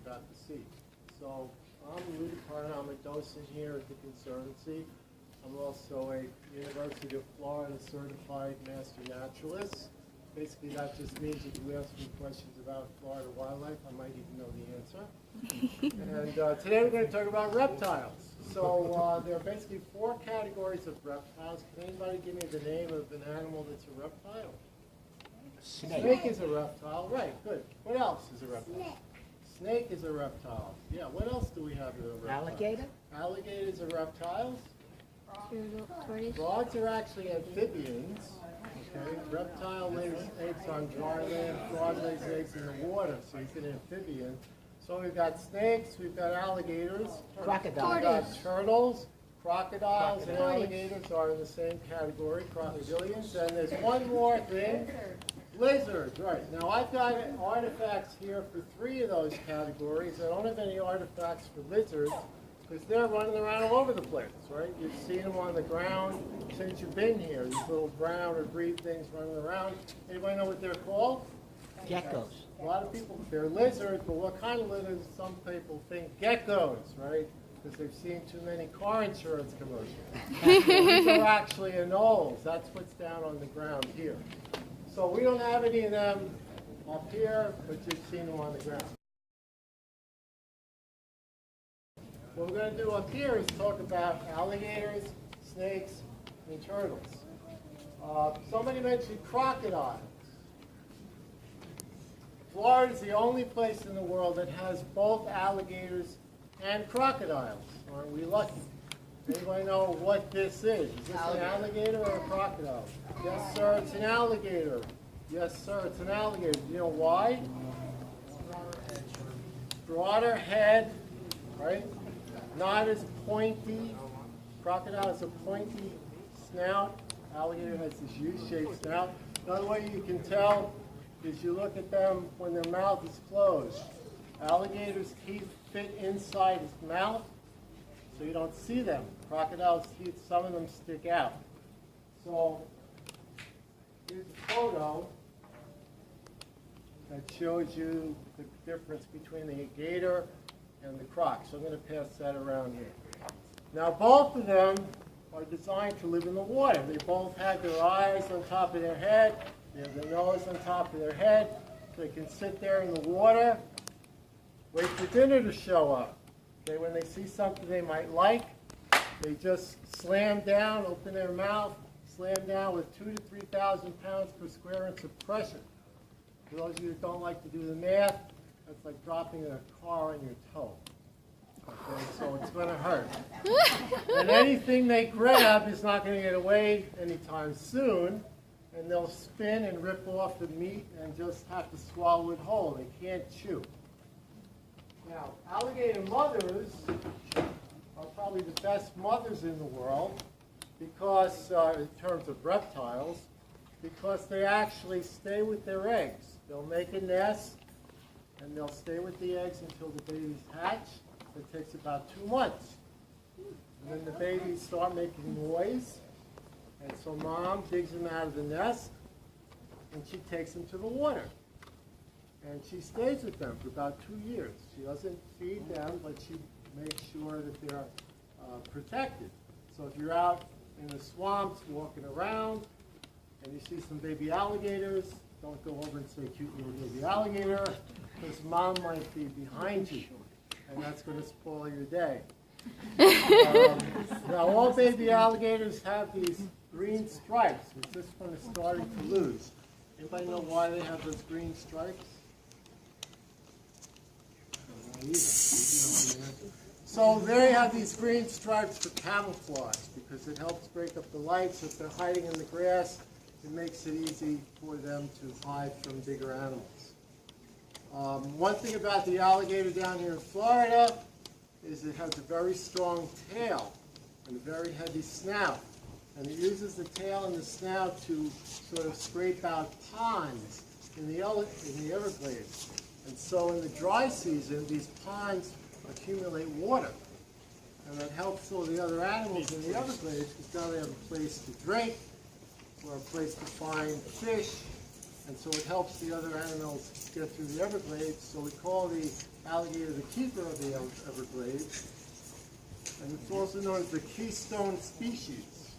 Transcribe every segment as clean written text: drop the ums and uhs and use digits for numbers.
about to see. So I'm DiPerna. I'm a docent here at the Conservancy. I'm also a University of Florida certified master naturalist. Basically, that just means if you ask me questions about Florida wildlife, I might even know the answer. And today we're going to talk about reptiles. So there are basically 4 categories of reptiles. Can anybody give me the name of an animal that's a reptile? Snake is a reptile. Right, good. What else is a reptile? Snake is a reptile. Yeah, what else do we have as a reptile? Alligator? Alligators are reptiles. Tortoise. Frogs are actually amphibians. Okay, reptile lays eggs on dry land, frog lays eggs in the water, so he's an amphibian. So we've got snakes, we've got alligators, Crocodiles. we've got turtles, crocodiles, and alligators are in the same category, crocodilians. And there's one more thing, lizards. Right, now I've got artifacts here for 3 of those categories. I don't have any artifacts for lizards, because they're running around all over the place, right? You've seen them on the ground since you've been here. These little brown or green things running around. Anybody know what they're called? Geckos. A lot of people, they're lizards, but what kind of lizards? Some people think geckos, right? Because they've seen too many car insurance commercials. These are actually anoles. That's what's down on the ground here. So we don't have any of them up here, but you've seen them on the ground. What we're going to do up here is talk about alligators, snakes, and turtles. Somebody mentioned crocodiles. Florida is the only place in the world that has both alligators and crocodiles. Aren't we lucky? Anybody know what this is? Is this an alligator or a crocodile? Yes, sir, it's an alligator. Yes, sir, it's an alligator. You know why? Broader head, right? Not as pointy. Crocodile has a pointy snout. Alligator has this U-shaped snout. Another way you can tell is you look at them when their mouth is closed. Alligator's teeth fit inside his mouth, so you don't see them. Crocodile's teeth, some of them stick out. So here's a photo that shows you the difference between the gator and the croc. So I'm going to pass that around here. Now both of them are designed to live in the water. They both have their eyes on top of their head. They have their nose on top of their head. They can sit there in the water, wait for dinner to show up. Okay, when they see something they might like, they just slam down, open their mouth, slam down with 2,000 to 3,000 pounds per square inch of pressure. For those of you that don't like to do the math, that's like dropping a car on your toe. Okay, so it's going to hurt. And anything they grab is not going to get away anytime soon, and they'll spin and rip off the meat and just have to swallow it whole. They can't chew. Now, alligator mothers are probably the best mothers in the world because, in terms of reptiles, because they actually stay with their eggs. They'll make a nest, and they'll stay with the eggs until the babies hatch. It takes about 2 months. And then the babies start making noise, and so mom digs them out of the nest, and she takes them to the water. And she stays with them for about 2 years. She doesn't feed them, but she makes sure that they're protected. So if you're out in the swamps walking around, and you see some baby alligators, don't go over and say, cute little baby alligator, because mom might be behind you, and that's going to spoil your day. Now, all baby alligators have these green stripes, which this one is starting to lose. Anybody know why they have those green stripes? So they have these green stripes for camouflage, because it helps break up the light, so if they're hiding in the grass, it makes it easy for them to hide from bigger animals. One thing about the alligator down here in Florida is it has a very strong tail and a very heavy snout. And it uses the tail and the snout to sort of scrape out ponds in the Everglades. And so in the dry season, these ponds accumulate water. And that helps all the other animals in the Everglades because now they have a place to drink, or a place to find fish, and so it helps the other animals get through the Everglades. So we call the alligator the keeper of the Everglades. And it's also known as the keystone species.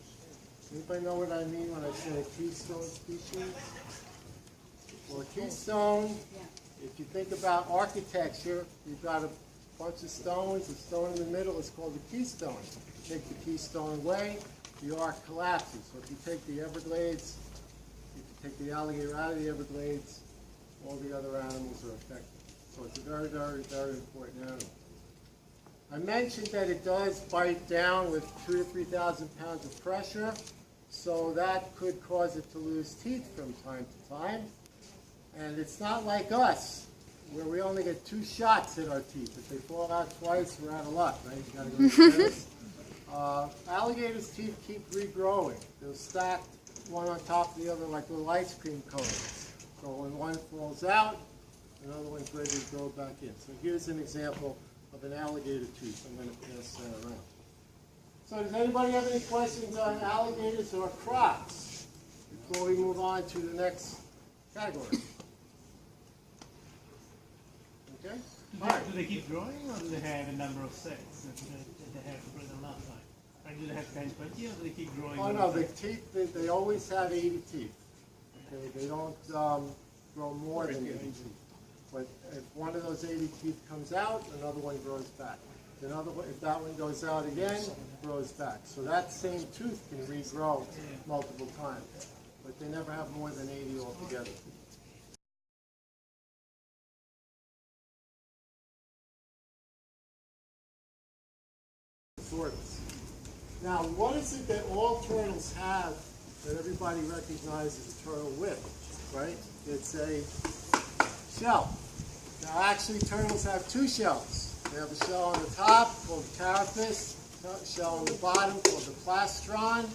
Anybody know what I mean when I say a keystone species? Well, a keystone, if you think about architecture, you've got a bunch of stones. The stone in the middle is called the keystone. Take the keystone away, the arc collapses. So if you take the Everglades, if you take the alligator out of the Everglades, all the other animals are affected. So it's a very, very, very important animal. I mentioned that it does bite down with 2,000 to 3,000 pounds of pressure, so that could cause it to lose teeth from time to time. And it's not like us, where we only get 2 shots at our teeth. If they fall out twice, we're out of luck, right? You gotta go to the dentist. Alligators' teeth keep regrowing. They're stacked one on top of the other like little ice cream cones. So when one falls out, another one's ready to grow back in. So here's an example of an alligator tooth. I'm going to pass that around. So does anybody have any questions on alligators or crocs before we move on to the next category? Okay? All right. Do they keep growing, or do they have a number of sets that they have for a long time? Or do they have 10, 20, or do they keep growing? Oh no, the teeth, they always have 80 teeth. Okay? They don't grow more than 80 teeth. But if one of those 80 teeth comes out, another one grows back. Another one, if that one goes out again, it grows back. So that same tooth can regrow multiple times. But they never have more than 80 altogether. Tortoise. Now, what is it that all turtles have that everybody recognizes a turtle with, right? It's a shell. Now, actually, turtles have 2 shells. They have a shell on the top called the carapace, a shell on the bottom called the plastron,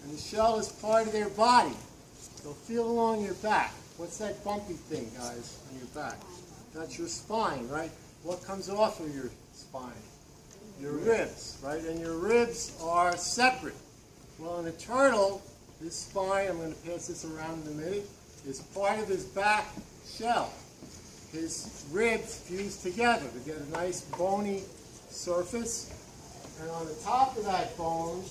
and the shell is part of their body. So feel along your back. What's that bumpy thing, guys, on your back? That's your spine, right? What comes off of your spine? Your ribs, right? And your ribs are separate. Well, in a turtle, his spine, I'm going to pass this around in a minute, is part of his back shell. His ribs fuse together to get a nice bony surface. And on the top of that bone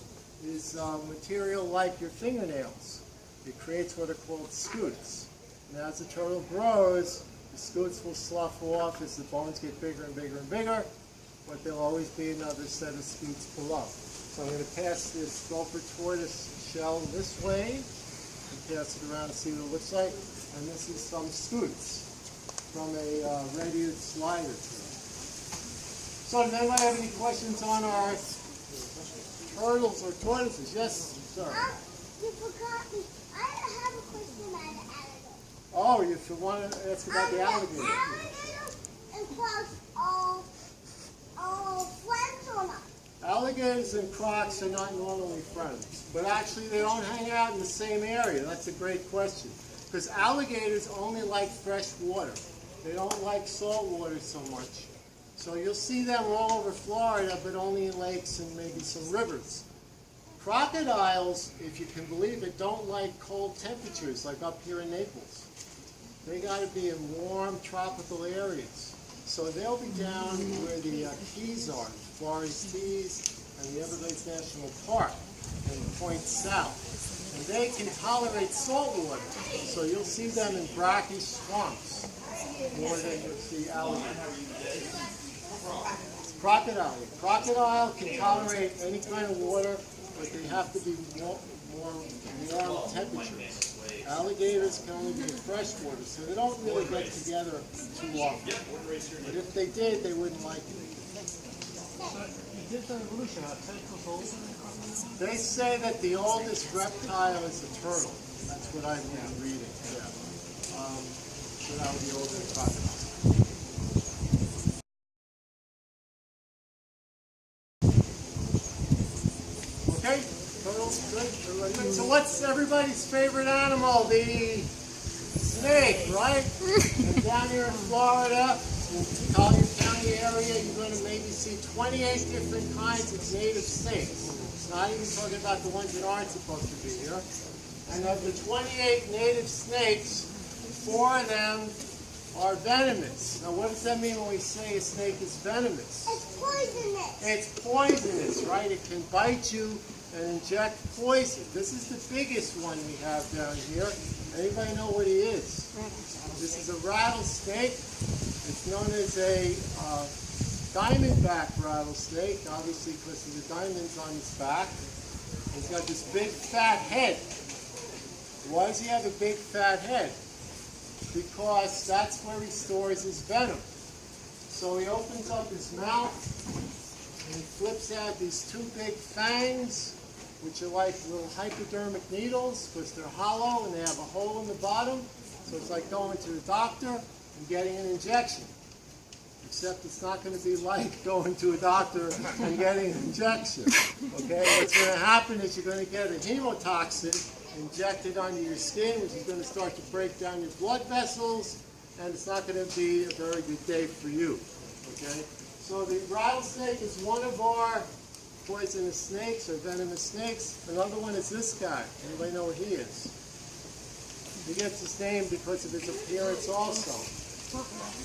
is material like your fingernails. It creates what are called scutes. And as the turtle grows, the scutes will slough off as the bones get bigger and bigger and bigger, but there'll always be another set of scutes below. So I'm going to pass this gopher tortoise shell this way and pass it around and see what it looks like. And this is some scutes from a red-eared slider. So does anybody have any questions on our turtles or tortoises? Yes, sir. You forgot me. I have a question about the alligator. Oh, you should want to ask about the alligator. Alligators and crocs are friends or not? Alligators and crocs are not normally friends, but actually they don't hang out in the same area. That's a great question, because alligators only like fresh water. They don't like salt water so much. So you'll see them all over Florida, but only in lakes and maybe some rivers. Crocodiles, if you can believe it, don't like cold temperatures like up here in Naples. They got to be in warm tropical areas. So they'll be down where the Keys are, Flores Keys and the Everglades National Park, and point south. And they can tolerate salt water. So you'll see them in brackish swamps more than you'll see alligators. Crocodile. Crocodile can tolerate any kind of water, but they have to be more warm temperatures. Alligators can only be in fresh water, so they don't really get together too often. But if they did, they wouldn't like it. Is this an evolution? Are turtles older? They say that the oldest reptile is a turtle. That's what I've been reading. Yeah. So that would be older than crocodile. Okay, turtles, good. Everybody good. So what's everybody's favorite animal? The snake, right? And down here in Florida, in the Collier County area, you're going to maybe see 28 different kinds of native snakes. Not even talking about the ones that aren't supposed to be here. And of the 28 native snakes, 4 of them are venomous. Now what does that mean when we say a snake is venomous? It's poisonous. It's poisonous, right? It can bite you and inject poison. This is the biggest one we have down here. Anybody know what he is? This is a rattlesnake. It's known as a diamondback rattlesnake, obviously because of the diamonds on his back. He's got this big fat head. Why does he have a big fat head? Because that's where he stores his venom. So he opens up his mouth and he flips out these 2 big fangs, which are like little hypodermic needles because they're hollow and they have a hole in the bottom. So it's like going to the doctor and getting an injection. Except it's not going to be like going to a doctor and getting an injection. Okay? What's going to happen is you're going to get a hemotoxin injected onto your skin, which is going to start to break down your blood vessels, and it's not going to be a very good day for you. Okay? So the rattlesnake is one of our poisonous snakes or venomous snakes. Another one is this guy. Anybody know what he is? He gets his name because of his appearance also.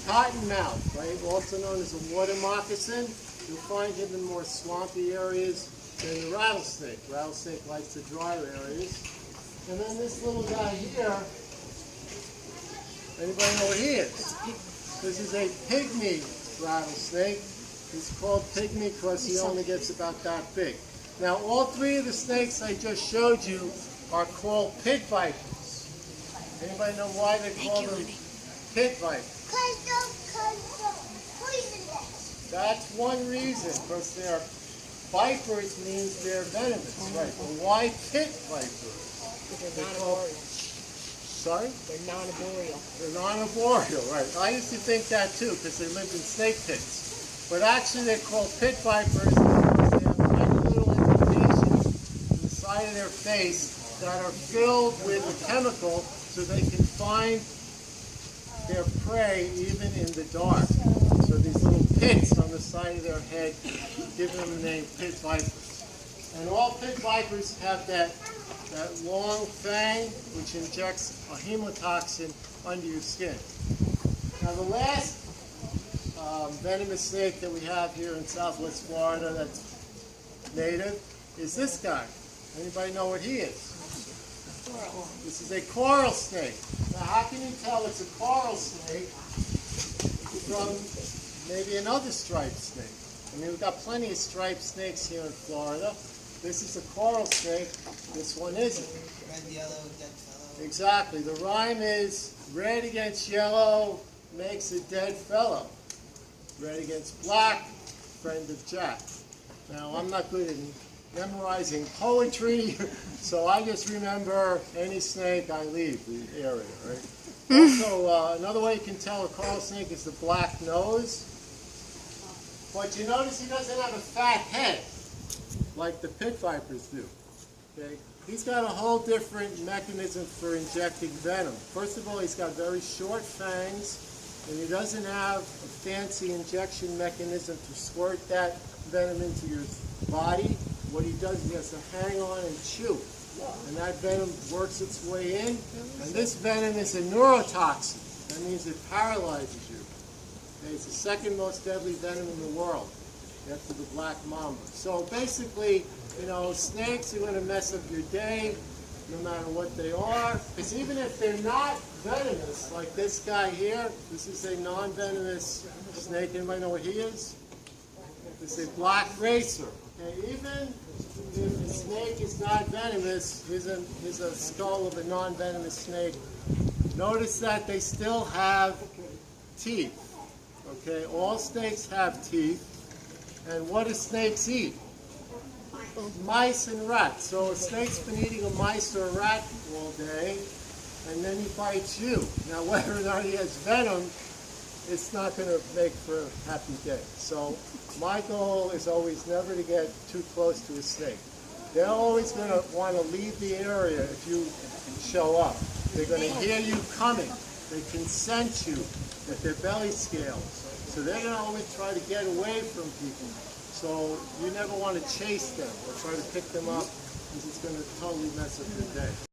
Cottonmouth, right? Also known as a water moccasin. You'll find him in more swampy areas than the rattlesnake. Rattlesnake likes the drier areas. And then this little guy here, anybody know what he is? This is a pygmy rattlesnake. He's called pygmy because he only gets about that big. Now all 3 of the snakes I just showed you are called pit vipers. Anybody know why they call them pit vipers? Because they're poisonous. That's one reason, because they're vipers means they're venomous, right? But why pit vipers? They're non-arboreal. Sorry? They're non-arboreal. They're non-arboreal, right. I used to think that too, because they lived in snake pits. But actually they're called pit vipers because they have tiny little indentations in the side of their face that are filled with a chemical so they can find their prey even in the dark. So these little pits on the side of their head give them the name pit vipers. And all pit vipers have that long fang which injects a hemotoxin under your skin. Now the last venomous snake that we have here in Southwest Florida that's native is this guy. Anybody know what he is? This is a coral snake. Now how can you tell it's a coral snake from maybe another striped snake? I mean, we've got plenty of striped snakes here in Florida. This is a coral snake. This one isn't. Red, yellow, dead fellow. Exactly. The rhyme is red against yellow makes a dead fellow. Red against black, friend of Jack. Now, I'm not good at memorizing poetry, so I just remember any snake I leave the area, right? Also, another way you can tell a coral snake is the black nose. But you notice he doesn't have a fat head like the pit vipers do. Okay? He's got a whole different mechanism for injecting venom. First of all, he's got very short fangs, and he doesn't have a fancy injection mechanism to squirt that venom into your body. What he does is he has to hang on and chew, and that venom works its way in, and this venom is a neurotoxin. That means it paralyzes you. Okay? It's the second most deadly venom in the world, after the black mamba. So basically, you know, snakes are going to mess up your day, no matter what they are, because even if they're not venomous, like this guy here, this is a non-venomous snake. Anybody know what he is? This is a black racer. Okay, even if the snake is not venomous, here's a skull of a non-venomous snake. Notice that they still have teeth. Okay, all snakes have teeth. And what do snakes eat? Mice and rats. So a snake's been eating a mice or a rat all day, and then he bites you. Now whether or not he has venom, it's not going to make for a happy day. So my goal is always never to get too close to a snake. They're always going to want to leave the area if you show up. They're going to hear you coming. They can sense you with their belly scales. So they're going to always try to get away from people. So you never want to chase them or try to pick them up because it's going to totally mess up your day.